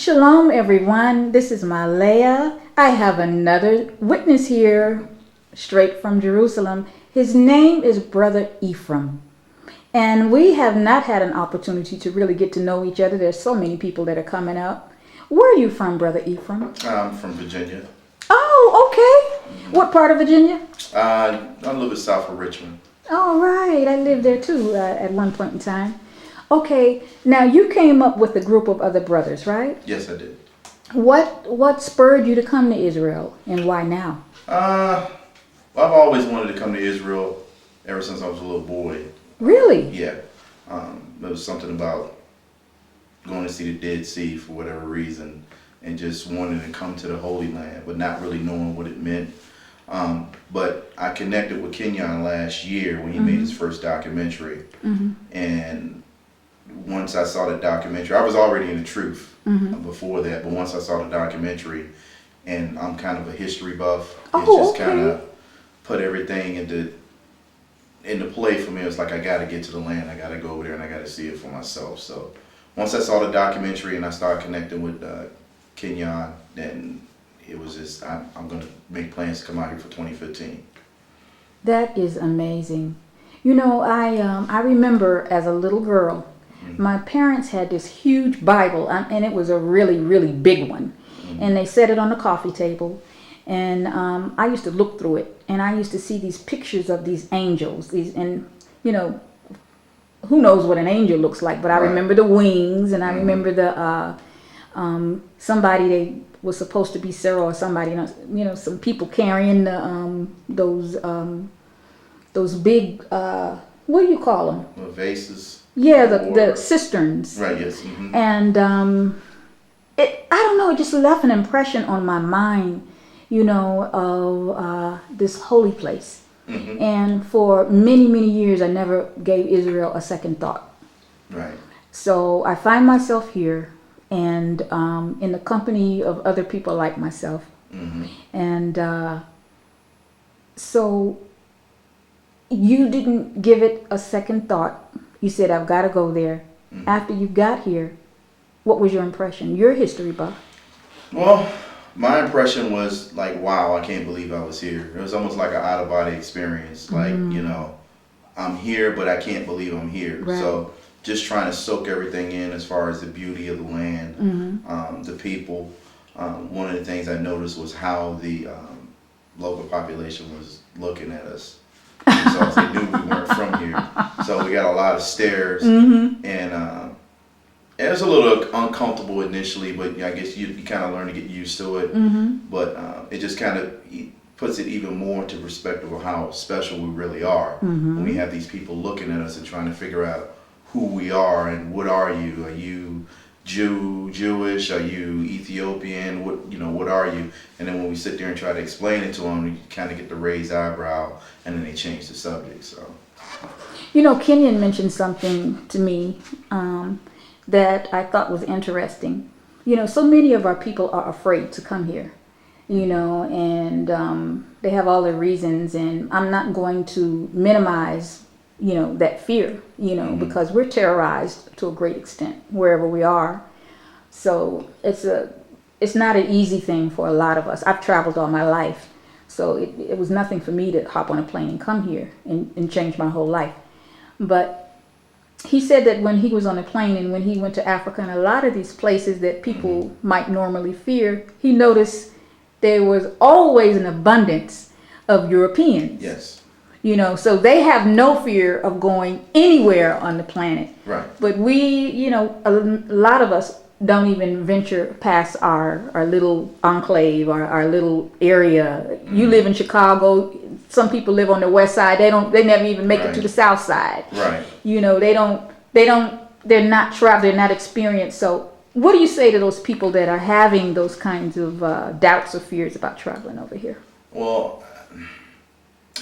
Shalom, everyone. This is Malaya. I have another witness here, straight from Jerusalem. His name is Brother Efrem. And we have not had an opportunity to really get to know each other. There's so many people that are coming up. Where are you from, Brother Efrem? I'm from Virginia. Oh, okay. What part of Virginia? I'm a little bit south of Richmond. All right. I lived there too at one point in time. Okay. Now you came up with a group of other brothers, right? Yes, I did. What spurred you to come to Israel, and why now? Well, I've always wanted to come to Israel ever since I was a little boy. Really? Yeah. There was something about going to see the Dead Sea for whatever reason and just wanting to come to the Holy Land, but not really knowing what it meant. But I connected with Kenyon last year when he made his first documentary. And once I saw the documentary, I was already in the truth before that, but once I saw the documentary, and I'm kind of a history buff, it just kind of put everything into play for me. It was like, I got to get to the land, I got to go over there, and I got to see it for myself. So once I saw the documentary and I started connecting with Kenyon, then it was just, I'm going to make plans to come out here for 2015. That is amazing. You know, I remember as a little girl, my parents had this huge Bible, and it was a really, really big one. And they set it on the coffee table. And I used to look through it, and I used to see these pictures of these angels. And, you know, who knows what an angel looks like, but I remember the wings, and I remember the somebody they was supposed to be Sarah or somebody, you know, some people carrying the those big what do you call them? Well, vases. Yeah, the cisterns. Right. Yes. And I don't know, it just left an impression on my mind, you know, of this holy place. And for many, many years, I never gave Israel a second thought. Right. So I find myself here, and in the company of other people like myself. And so you didn't give it a second thought. You said, I've got to go there. After you got here, what was your impression? You're a history buff. Well, my impression was like, wow, I can't believe I was here. It was almost like an out-of-body experience. Like, you know, I'm here, but I can't believe I'm here. Right. So just trying to soak everything in as far as the beauty of the land, the people. One of the things I noticed was how the local population was looking at us. So they knew we weren't from here. So we got a lot of stares, and it was a little uncomfortable initially, but I guess you kind of learn to get used to it. But it just kind of puts it even more into perspective of how special we really are when we have these people looking at us and trying to figure out who we are and what are you? Are you Jewish? Are you Ethiopian? What are you? And then when we sit there and try to explain it to them, we kind of get the raised eyebrow, and then they change the subject. So, you know, Kenyon mentioned something to me that I thought was interesting. You know, so many of our people are afraid to come here, you know, and they have all their reasons, and I'm not going to minimize, you know, that fear, you know, because we're terrorized to a great extent wherever we are. So it's not an easy thing for a lot of us. I've traveled all my life, so it was nothing for me to hop on a plane and come here and change my whole life. But he said that when he was on a plane and when he went to Africa and a lot of these places that people might normally fear, he noticed there was always an abundance of Europeans. yes. You know, so they have no fear of going anywhere on the planet. Right. But we, you know, a lot of us don't even venture past our little enclave, our little area. You live in Chicago. Some people live on the west side. They never even make it to the south side. Right. You know, they're not traveled, they're not experienced. So what do you say to those people that are having those kinds of doubts or fears about traveling over here? Well,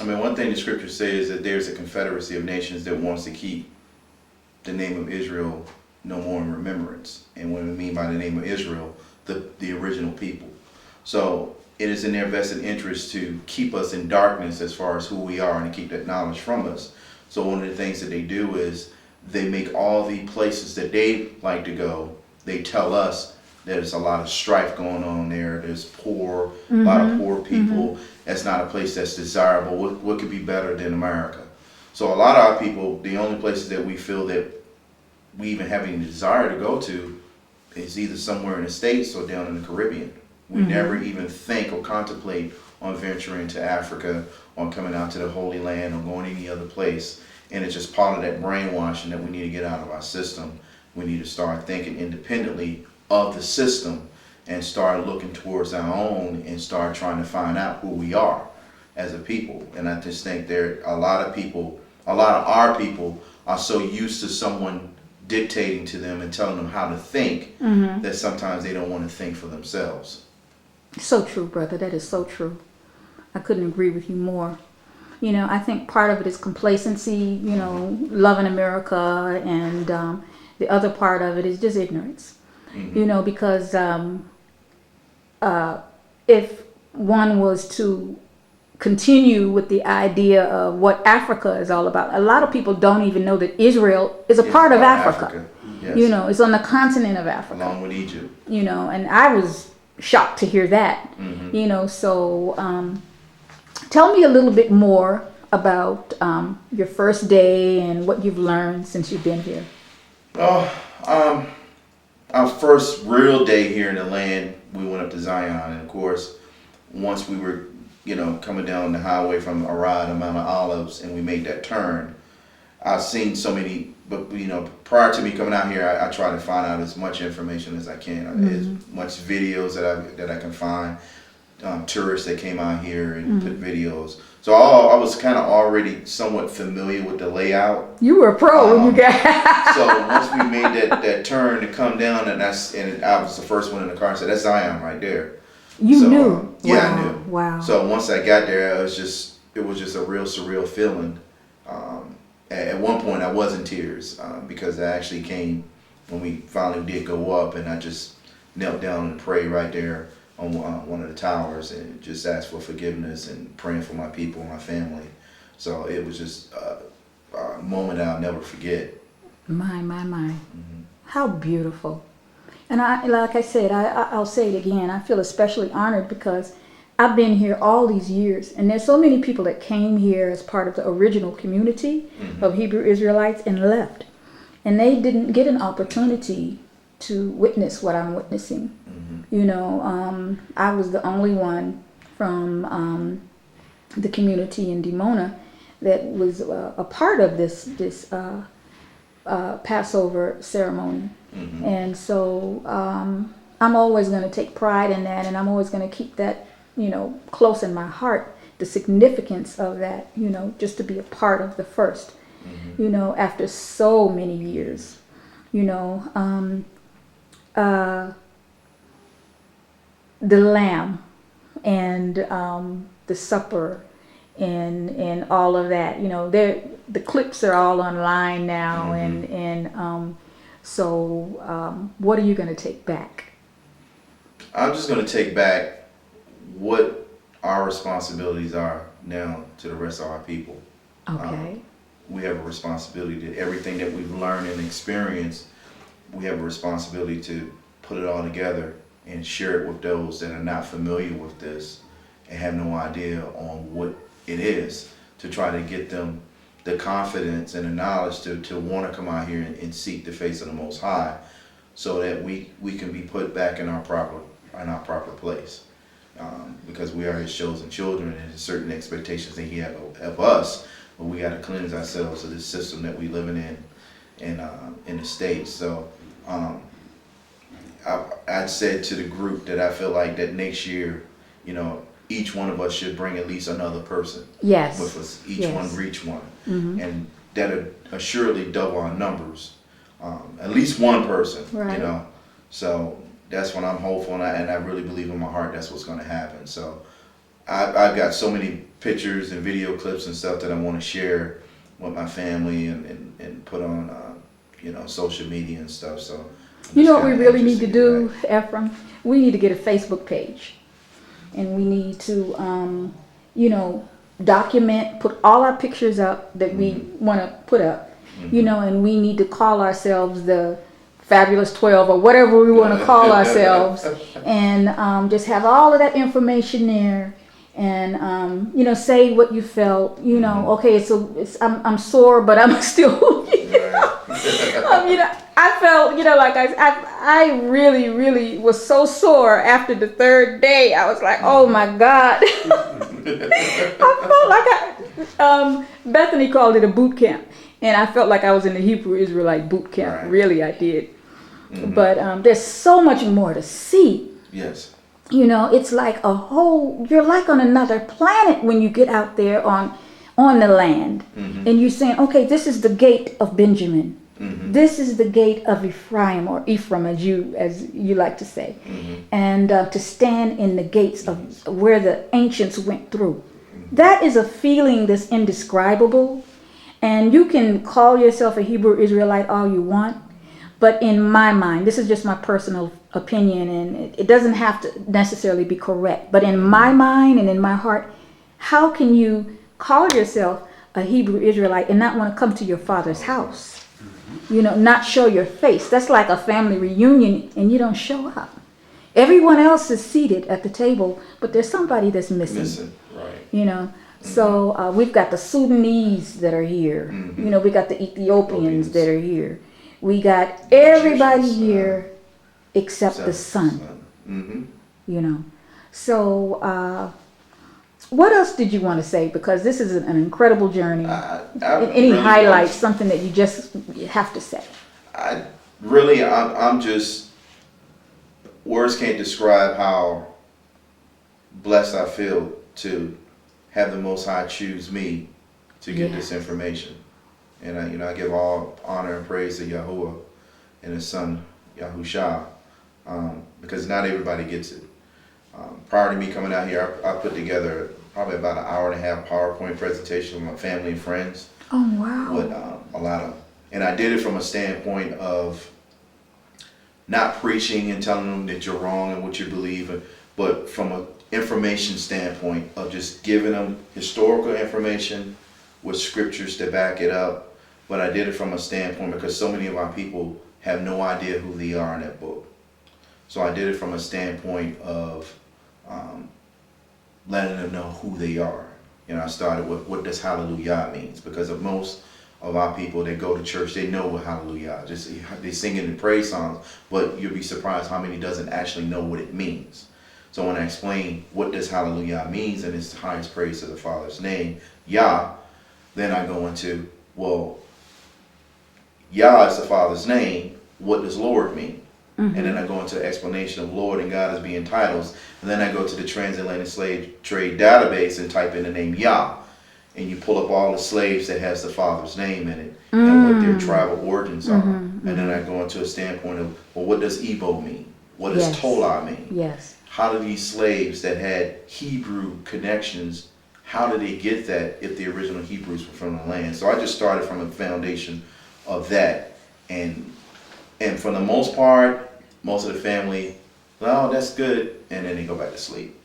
I mean, one thing the scripture says is that there's a confederacy of nations that wants to keep the name of Israel no more in remembrance. And what we mean by the name of Israel, the original people. So it is in their vested interest to keep us in darkness as far as who we are and to keep that knowledge from us. So one of the things that they do is they make all the places that they like to go, they tell us There's a lot of strife going on there. There's a lot of poor people. That's not a place that's desirable. What could be better than America? So a lot of our people, the only places that we feel that we even have any desire to go to is either somewhere in the States or down in the Caribbean. We never even think or contemplate on venturing to Africa or coming out to the Holy Land or going any other place. And it's just part of that brainwashing that we need to get out of our system. We need to start thinking independently of the system and start looking towards our own and start trying to find out who we are as a people. And I just think there are a lot of our people are so used to someone dictating to them and telling them how to think that sometimes they don't want to think for themselves. So true, brother. That is so true. I couldn't agree with you more. You know, I think part of it is complacency, you know, loving America, and the other part of it is just ignorance. You know, because if one was to continue with the idea of what Africa is all about, a lot of people don't even know that Israel is a part of Africa. Yes. You know, it's on the continent of Africa. Along with Egypt. You know, and I was shocked to hear that. You know, so tell me a little bit more about your first day and what you've learned since you've been here. Our first real day here in the land, we went up to Zion, and of course, once we were, you know, coming down the highway from Arad to Mount of Olives, and we made that turn, I've seen so many, but you know, prior to me coming out here, I try to find out as much information as I can, as much videos that I can find. Tourists that came out here and put videos. So I was kind of already somewhat familiar with the layout. You were a pro when you got. So once we made that turn to come down, and I was the first one in the car and said, "That's Zion right there." You knew? Yeah, wow. I knew. Wow. So once I got there, it was just a real surreal feeling. At one point, I was in tears because I actually came when we finally did go up, and I just knelt down and prayed right there on one of the towers and just asked for forgiveness and praying for my people, my family. So it was just a moment I'll never forget. My. How beautiful. And like I said, I'll say it again, I feel especially honored because I've been here all these years, and there's so many people that came here as part of the original community of Hebrew Israelites and left. And they didn't get an opportunity to witness what I'm witnessing. You know, I was the only one from the community in Dimona that was a part of this Passover ceremony. And so I'm always going to take pride in that, and I'm always going to keep that, you know, close in my heart, the significance of that, you know, just to be a part of the first, you know, after so many years, you know. The lamb and the supper and all of that, you know, the clips are all online now, and so what are you going to take back? I'm just going to take back what our responsibilities are now to the rest of our people. Okay. We have a responsibility to everything that we've learned and experienced. We have a responsibility to put it all together and share it with those that are not familiar with this and have no idea on what it is, to try to get them the confidence and the knowledge to want to come out here and seek the face of the Most High, so that we can be put back in our proper place, because we are His chosen children, and there's certain expectations that He has of us, but we got to cleanse ourselves of this system that we living in the States. So I said to the group that I feel like that next year, you know, each one of us should bring at least another person with us. Each one reach one. And that'll assuredly double our numbers. At least one person, you know. So that's what I'm hopeful, and I really believe in my heart that's what's going to happen. So I've got so many pictures and video clips and stuff that I want to share with my family and put on, you know, social media and stuff. So you know what we really need to do, Efrem? We need to get a Facebook page, and we need to, you know, document, put all our pictures up that we want to put up, you know, and we need to call ourselves the Fabulous 12 or whatever we want to call ourselves, and just have all of that information there, and you know, say what you felt. You know, okay, so I'm sore, but I'm still. You know, I felt, you know, like I really was so sore after the third day. I was like, oh my God. I felt like Bethany called it a boot camp, and I felt like I was in the Hebrew Israelite boot camp. Right. Really, I did. But there's so much more to see. Yes. You know, it's like you're like on another planet when you get out there on the land, and you're saying, okay, this is the gate of Benjamin. This is the gate of Ephraim, or Ephraim as you like to say. And to stand in the gates of where the ancients went through. That is a feeling that's indescribable. And you can call yourself a Hebrew Israelite all you want. But in my mind, this is just my personal opinion, and it doesn't have to necessarily be correct. But in my mind and in my heart, how can you call yourself a Hebrew Israelite and not want to come to your father's house? You know, not show your face. That's like a family reunion and you don't show up. Everyone else is seated at the table, but there's somebody that's missing. Right. You know, so we've got the Sudanese that are here. You know, we got the Ethiopians that are here. We got everybody here except the son. You know, so what else did you want to say? Because this is an incredible journey. Any really highlights, something that you just have to say? I'm just, words can't describe how blessed I feel to have the Most High choose me to get this information. And I give all honor and praise to Yahuwah and His Son Yahusha, because not everybody gets it. Prior to me coming out here, I put together probably about an hour and a half PowerPoint presentation with my family and friends. Oh wow! With and I did it from a standpoint of not preaching and telling them that you're wrong and what you believe, but from an information standpoint of just giving them historical information with scriptures to back it up. But I did it from a standpoint because so many of our people have no idea who they are in that book. So I did it from a standpoint of letting them know who they are. I started with what does hallelujah means, because of most of our people that go to church, they know what hallelujah is. They sing it in praise songs, but you'll be surprised how many doesn't actually know what it means. So when I explain what does hallelujah means, and it's the highest praise to the Father's name, Yah, then I go into, well, Yah is the Father's name, what does Lord mean? And then I go into the explanation of Lord and God as being titles. And then I go to the transatlantic slave trade database and type in the name Yah. And you pull up all the slaves that has the Father's name in it and what their tribal origins are. And then I go into a standpoint of, well, what does Igbo mean? What does Tola mean? Yes. How do these slaves that had Hebrew connections, how did they get that if the original Hebrews were from the land? So I just started from a foundation of that. And for the most part, most of the family, well, that's good, and then they go back to sleep.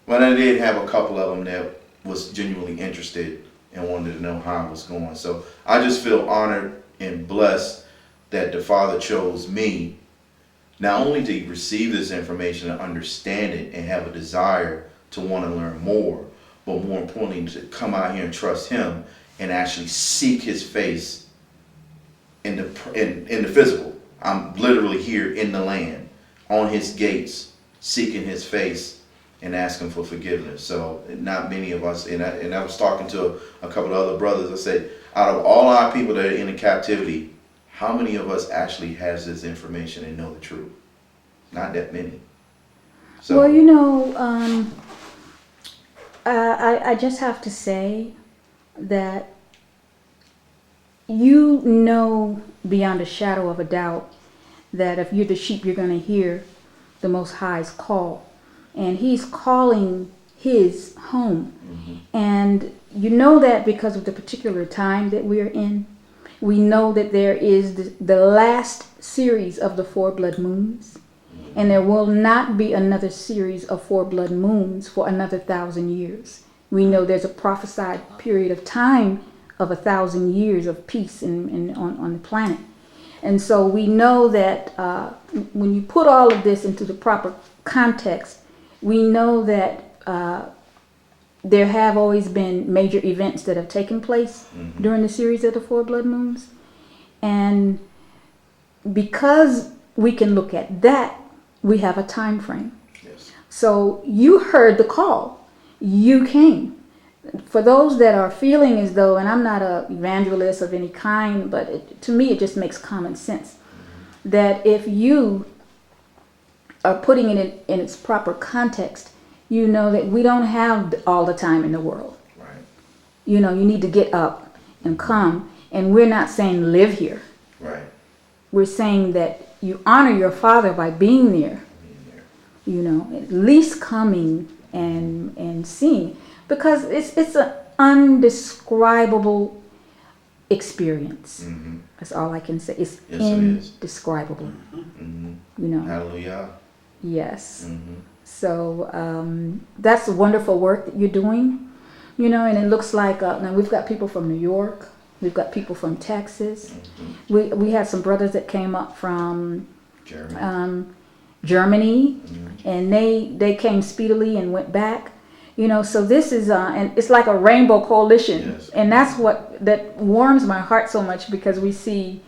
But I did have a couple of them that was genuinely interested and wanted to know how it was going. So I just feel honored and blessed that the Father chose me, not only to receive this information and understand it and have a desire to want to learn more, but more importantly, to come out here and trust Him and actually seek His face in the physical. I'm literally here in the land, on His gates, seeking His face and asking for forgiveness. So not many of us, and I was talking to a couple of other brothers, I said, out of all our people that are in the captivity, how many of us actually has this information and know the truth? Not that many. So, well, I just have to say that you know beyond a shadow of a doubt that if you're the sheep, you're going to hear the Most High's call. And He's calling His home. And you know that because of the particular time that we're in. We know that there is the last series of the 4 blood moons. And there will not be another series of 4 blood moons for another 1,000 years. We know there's a prophesied period of time of 1,000 years of peace on the planet. And so we know that when you put all of this into the proper context, we know that there have always been major events that have taken place during the series of the 4 blood moons. And because we can look at that, we have a time frame. Yes. So you heard the call. You came. For those that are feeling as though, and I'm not an evangelist of any kind, but to me it just makes common sense, that if you are putting it in its proper context, you know that we don't have all the time in the world. Right. You know, you need to get up and come. And we're not saying live here. Right. We're saying that you honor your Father by being there. You know, at least coming and seeing. Because it's an undescribable experience. That's all I can say. It's indescribable. You know. Hallelujah. Yes. So that's a wonderful work that you're doing. You know, and it looks like now we've got people from New York. We've got people from Texas. We had some brothers that came up from Germany, and they came speedily and went back. You know, so this is and it's like a rainbow coalition, and that's that warms my heart so much, because we see,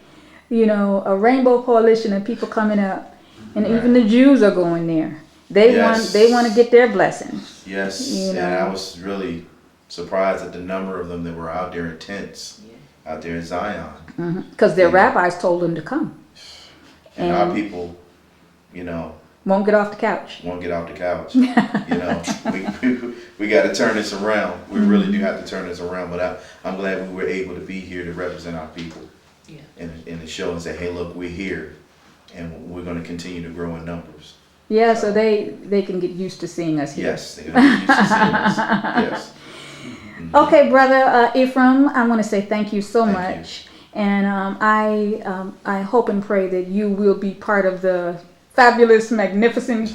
you know, a rainbow coalition of people coming up, and even the Jews are going there. They want to get their blessing. Yes, you know? And I was really surprised at the number of them that were out there in tents, out there in Zion, because their rabbis told them to come. And our people, you know, won't get off the couch. You know, we got to turn this around. We really do have to turn this around. But I'm glad we were able to be here to represent our people, and to show and say, hey, look, we're here, and we're going to continue to grow in numbers. Yeah, so they can get used to seeing us here. Yes, they're going to get used to seeing us. Yes. Okay, Brother Efrem, I want to say thank you so much. And I hope and pray that you will be part of the fabulous, magnificent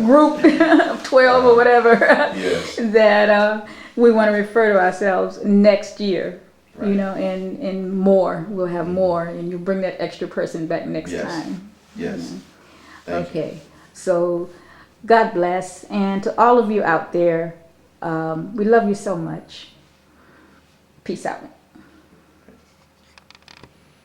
group of 12 or whatever that we want to refer to ourselves next year. You know, and more. We'll have more, and you'll bring that extra person back next time. Yes. Okay. So God bless. And to all of you out there, we love you so much. Peace out.